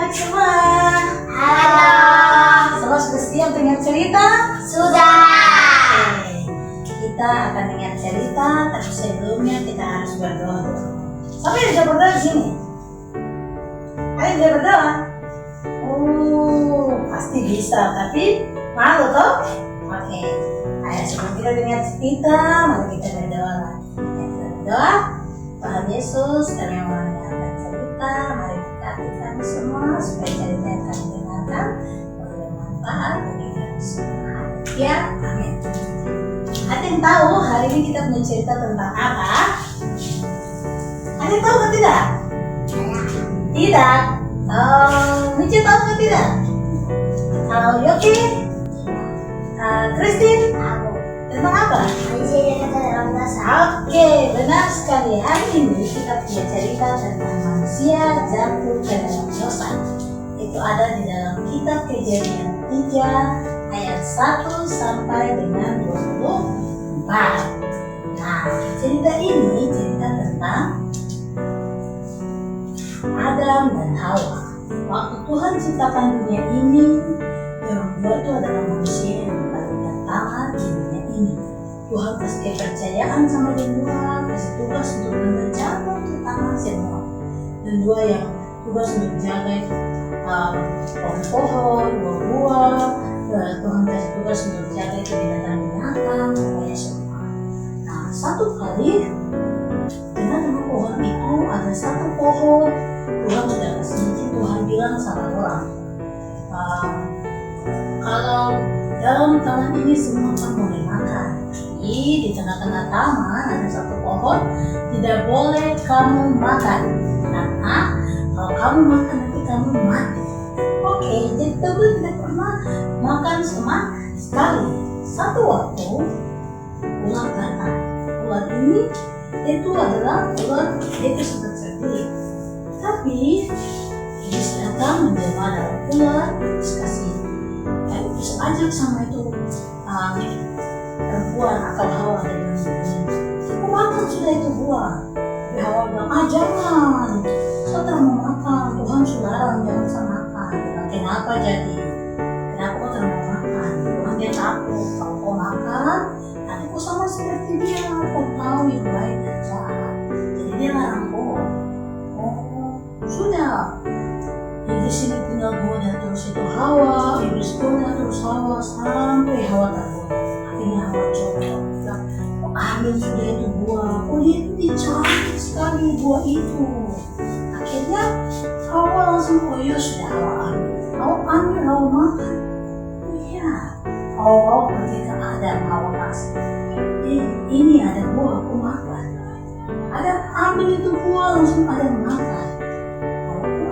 anak-anak semua. Halo. Semua sudah siap dengan cerita? Sudah. Oke. Kita akan dengar cerita, tapi sebelumnya kita harus berdoa dulu. Siapa yang bisa berdoa di sini? Ayo bisa berdoa? Pasti bisa, tapi malu toh? Oke. Ayo sebelum kita dengar cerita, mari kita berdoa lagi. Kita berdoa. Tuhan Yesus, kami mau mendengarkan cerita. Mari berkati kami semua supaya cerita yang kami dengarkan bermanfaat bagi kami semua. Ya, amin. Ada yang tahu hari ini kita punya cerita tentang apa? Ada yang tahu atau tidak? Tidak. Michi tahu atau tidak? Kalau Yoki, Christine, Aku. tentang apa? Cerita dalam bahasa. Oke, benar sekali. Hari ini kita punya cerita tentang manusia jatuh ke dalam dosa. Itu ada di dalam kitab Kejadian 3 ayat 1 sampai dengan 24. Nah, cerita ini cerita tentang Adam dan Hawa. Waktu Tuhan ciptakan dunia ini, yang kedua itu adalah manusia yang paling taat di dunia ini. Tuhan kasih kepercayaan sama dia dua, kasih tugas untuk menjaga tanah semua. Dan dua yang tugas untuk jaga pohon-pohon, buah-buah. Tuhan kasih tugas untuk jaga itu binatang-binatang, pokoknya semua. Nah, satu kali dengan pohon itu ada satu pohon Tuhan sudah kasih izin. Tuhan bilang sama orang, kalau dalam taman ini semua kamu boleh makan. Di tengah-tengah taman ada satu pohon tidak boleh kamu makan, karena kalau kamu makan nanti kamu mati. Oke, jadi Tuhan tidak pernah makan sama sekali. Satu waktu ular datang. Ular ini itu adalah ular itu sangat cerdik, tapi iblis datang menjelma dalam ular. Iblis kasih iblis ajak sama itu perempuan atau Hawa dengan aku makan sudah itu buah. Tapi Hawa bilang, jangan, saya tidak mau makan, Tuhan sudah larang, jangan saya makan. Kenapa jadi? Kenapa kau tidak mau makan? Tuhan dia takut kalau kau makan nanti kau sama seperti dia, kau tahu yang baik dan jahat. Jadi dia larang kau. Sudah. Iblis ini tinggal goda terus itu Hawa, iblis goda terus Hawa sampai Hawa tergoda. Akhirnya Hawa coba bilang, ambil sudah itu buah, itu cantik sekali buah itu. Akhirnya Hawa langsung, ya sudah Hawa ambil, Hawa makan. Iya, Hawa pergi ke Adam, Hawa kasih, ini ada buah, aku makan. Adam ambil itu buah, langsung Adam makan.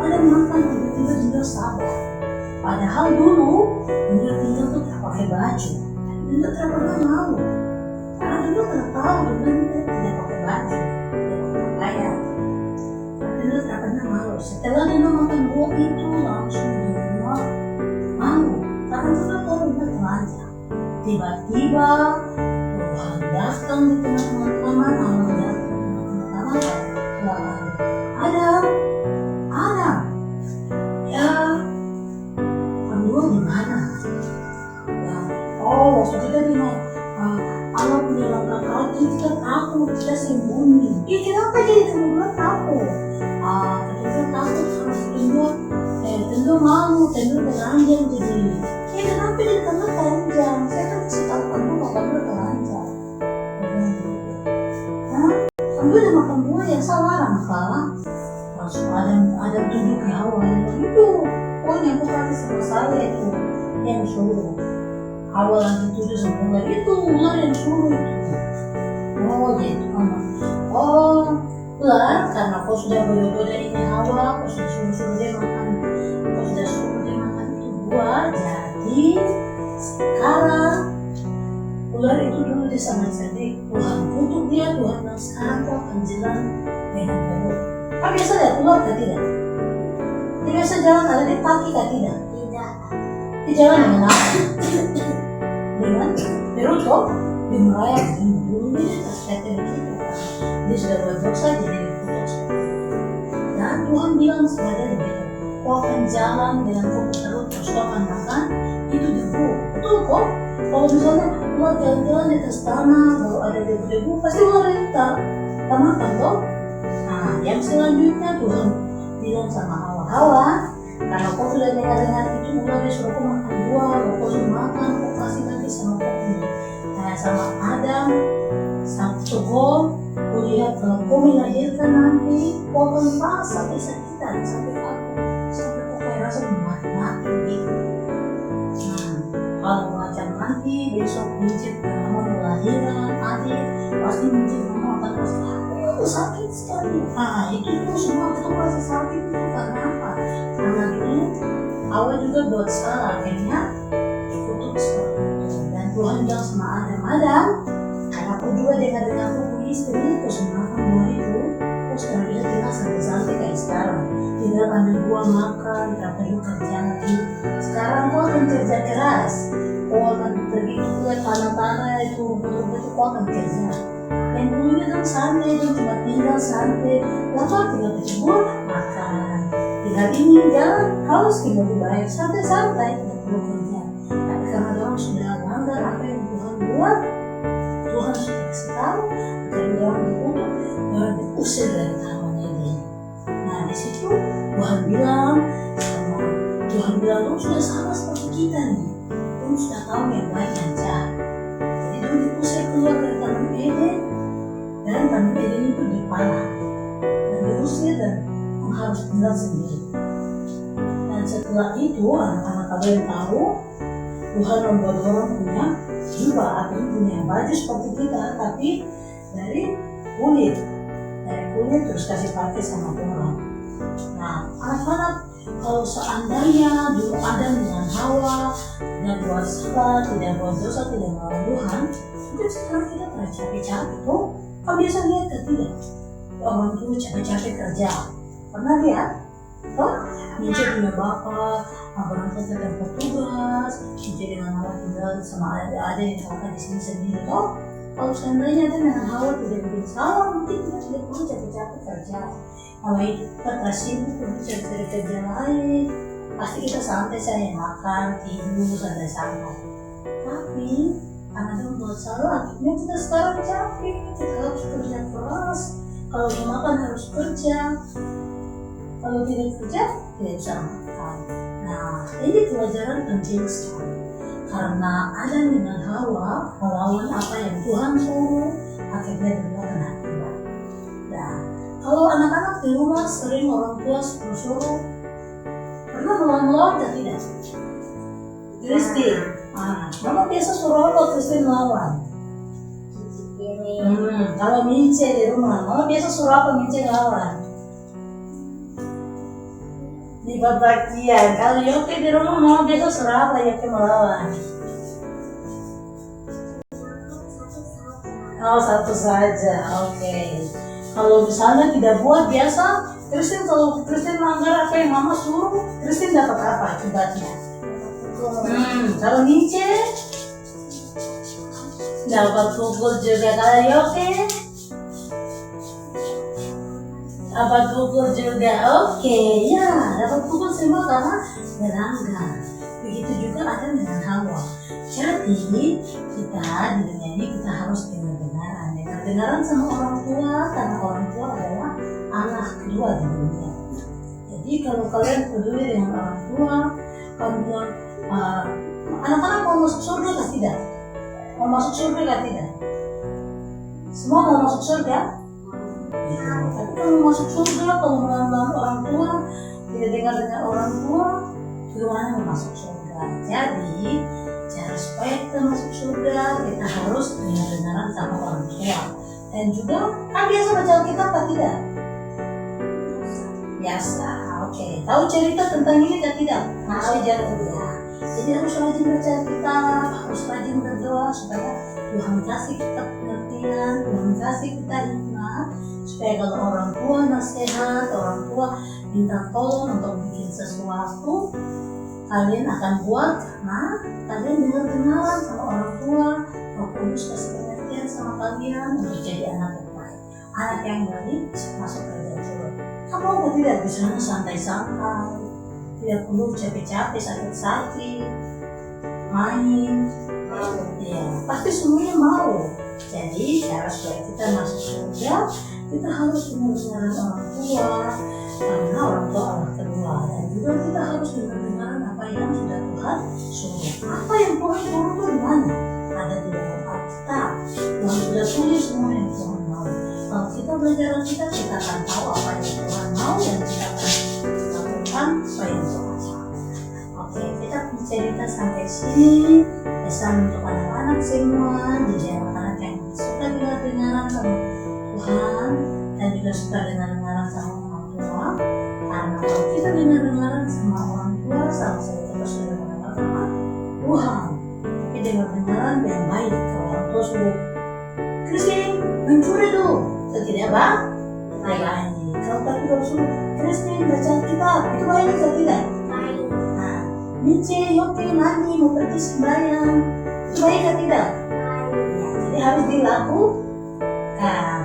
Adam makan, tiba-tiba dia sadar. Padahal dulu dia tinggal tuh tak pakai baju, dia tak pernah malu. Karena dia tidak tahu dengan dia tidak pakai baju, tidak pakai pakaian. Dia tak pernah malu. Setelah dia makan buah itu langsung dia malu, karena dia tahu dia telanjang. Tiba-tiba Tuhan datang di tengah-tengah taman, Allah datang di tengah-tengah taman. Adam, ya, kedua gimana? Ya, waktu kita dengar Allah punya langkah kaki, kita takut, kita sembunyi. Kenapa jadi teman-teman takut? Kita takut sama tentu malu, tentu telanjang jadi. Kenapa jadi tentu telanjang? Saya kan kasih tahu kamu kalau kamu telanjang. Kamu udah makan buah yang salah rangka. Langsung ada tunjuk ke Hawa, itu pokoknya aku kasih sama saya itu yang suruh. Hawa lagi tujuh sama ular, itu ular yang suruh itu. Gitu mama. Ular, karena kau sudah goda-goda ini Hawa, kau sudah suruh dia makan, itu buah. Jadi sekarang ular itu dulu dia sangat cerdik. Tuhan kutuk dia, Tuhan bilang sekarang kau akan jalan dengan perut. Kau biasa lihat ular atau tidak? Dia biasa jalan ada di kaki atau tidak? Tidak. Dia jalan dengan apa? Dengan perut kok? Dia merayap dulu dia tersetek begitu. Dia sudah buat dosa jadi dikutuk. Dan Tuhan bilang sebenarnya begitu. kau akan jalan dengan kau perut terus kau akan makan, itu debu, betul kok? Kalau misalnya ular jalan-jalan di atas tanah, kalau ada debu-debu, pasti ular itu tak makan toh. Nah, yang selanjutnya Tuhan bilang sama Hawa, karena kau sudah dengar-dengar itu ular disuruh kau makan buah, kalau kau sudah makan, kau kasih nanti sama kau ini. Nah, sama Adam, satu gol, kau lihat kalau kau melahirkan nanti, kau akan pas sampai sakitan, sampai kau kayak rasa mati gitu. Kalau macam nanti besok mijit mama melahirkan adik, pasti mijit mama akan rasa sakit sekali. Nah itu semua kita rasa sakit itu karena apa? Karena dulu awal juga buat salah, akhirnya dikutuk seperti itu. Dan Tuhan bilang sama Adam, karena aku juga dengar aku istri, aku semakan buah itu, aku sekarang kita tinggal santai-santai kayak sekarang. Tinggal ambil buah makan, tidak perlu kerja lagi. Sekarang kau akan kerja keras, kau akan pergi ke tanah-tanah itu, rumput-rumput itu kau akan kerja. Dan dulunya kan santai, dia cuma tinggal santai, lama tinggal kerja buah makan. Tinggal ini jalan, harus tinggal dibayar santai-santai, tidak perlu kerja. Tapi karena orang sudah melanggar apa yang Tuhan buat, Tuhan sudah kasih tahu, jadi orang dikutuk, orang diusir dari taman Eden. Nah di situ Tuhan bilang, lu sudah sama seperti kita nih, lu sudah tahu yang baik yang jahat. Jadi lu diusir keluar dari taman Eden, dan taman Eden itu dipalah dan diusir dan harus tinggal sendiri. Dan setelah itu anak-anak kalian tahu, Tuhan membuat orang punya jubah atau punya baju seperti kita, tapi dari kulit terus kasih pakai sama orang. Nah anak-anak, kalau seandainya dulu Adam dengan Hawa tidak buat salah, tidak buat dosa, tidak melawan Tuhan, mungkin sekarang kita capek-capek tuh. Kau biasa lihat kan tidak? Orang tua capek-capek kerja, pernah lihat? Toh, Mince punya bapak, berangkat ke tempat tugas, Mince dengan Hawa tinggal sama ada yang kakak di sini sendiri. Toh, kalau seandainya ada dengan Hawa tidak bikin salah, mungkin kita tidak perlu capek-capek kerja. Kalau kita sibuk untuk cari kerja lain, pasti kita santai saja makan, tidur, santai-santai. Tapi karena dia buat salah, akhirnya kita sekarang capek, kita harus kerja keras. Kalau mau makan harus kerja, kalau tidak kerja tidak bisa makan. Nah ini pelajaran penting sekali, karena Adam dengan Hawa melawan apa yang Tuhan suruh, akhirnya berbuat akibat. Nah kalau anak-anak di rumah sering orang tua suruh, pernah melawan dan tidak? Kristi, mama biasa suruh apa Kristi melawan? Kalau Mince di rumah, mama biasa suruh apa Mince melawan? Di bagian. Kalau Yoke di rumah, mama biasa suruh apa Yoke melawan? Oh satu saja, oke. Kalau misalnya tidak buat biasa, kalau Kristen melanggar apa yang mama suruh, Kristen dapat apa akibatnya? Kalau Mince dapat pukul juga. Kalau Yoke dapat pukul juga. Oke, ya dapat pukul semua karena melanggar. Begitu juga ada dengan Hawa. Jadi kita di dunia ini kita harus dengar-dengaran sama orang tua, karena orang tua adalah anak kedua di dunia. Jadi kalau kalian peduli dengan orang tua, kamu bilang anak-anak mau masuk surga atau tidak? Mau masuk surga atau tidak? Semua mau masuk surga? Ya, tapi kalau masuk surga, kalau melawan orang tua, tidak dengar dengan orang tua, bagaimana mau masuk surga? Jadi cara supaya kita masuk surga, kita harus dengar-dengaran sama orang tua. Dan juga kan biasa baca Alkitab atau tidak? Biasa, oke. Tahu cerita tentang ini atau tidak? Masih jalan ya. Jadi harus rajin baca Alkitab, harus rajin berdoa supaya Tuhan kasih kita pengertian, Tuhan kasih kita hikmat, supaya kalau orang tua nasihat, orang tua minta tolong untuk bikin sesuatu, kalian akan buat karena kalian dengar-dengaran sama orang tua. Roh Kudus kasih pengertian sama kalian untuk jadi anak yang baik, anak yang baik masuk kerja dulu. Kamu tidak bisa santai-santai, tidak perlu capek-capek, sakit-sakit, main. Ya, pasti semuanya mau. Jadi cara supaya kita masuk surga, kita harus mendengar orang tua, karena orang tua Allah kedua, dan juga kita harus mendengar apa yang sudah Tuhan suruh. Apa yang Tuhan suruh itu di mana? Ada di dalam Alkitab. Tuhan sudah tulis semua yang Tuhan mau. Kalau kita belajar Alkitab, kita akan tahu apa yang Tuhan mau dan kita akan lakukan apa yang Tuhan mau. Oke, kita cerita sampai sini. Pesan untuk anak-anak semua, jadi anak-anak yang suka dengar-dengaran sama Tuhan dan juga suka dengar-dengaran sama orang tua. Karena kalau kita dengar-dengaran sama orang tua, sama saja kita sudah dengar sama Tuhan. Tapi dengar-dengaran yang baik. Kalau orang tua suruh, Christine, mencuri tuh, tidak bang? Tidak baik. Kalau tadi kalau suruh, Christine baca Alkitab, itu baik atau tidak? Mice, Yopi, mandi, mau pergi sembahyang, itu baik atau tidak? Ya, jadi harus dilakukan.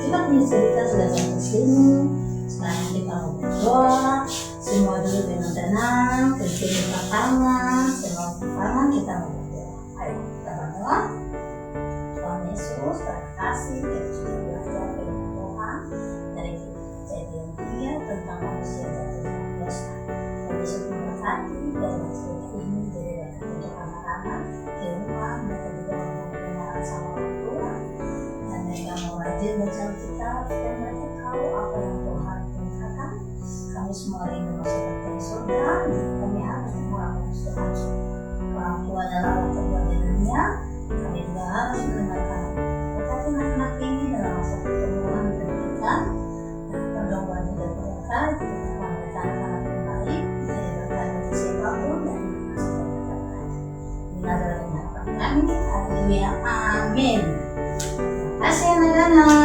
Kita punya cerita sudah sampai sini. Sekarang kita mau berdoa. Semua dulu dengan tenang, berbuka tangan, semua tangan kita mau berdoa. Ayo kita berdoa. Tuhan Yesus, terima kasih kita sudah belajar dari Tuhan dari kejadian 3 tentang manusia jatuh dalam dosa. Dan Yesus memberkati dan cerita ini jadi berkat untuk anak-anak di rumah, mereka juga mendengarkan sama orang tua dan mereka mau rajin baca Alkitab dan mereka tahu apa yang Tuhan perintahkan. Kami semua rindu masuk ke surga, kami harus mengurangkan Tuhan. Orang tua adalah orang kedua di dunia, kami juga harus mendengarkan berkati anak-anak ini dalam masa pertumbuhan pendidikan dan perdomaan dan berkat kita memberikan anak yang baik jadi berkat bagi siapapun dan ini adalah harapan kami. Haleluya, amin. Terima kasih anak-anak.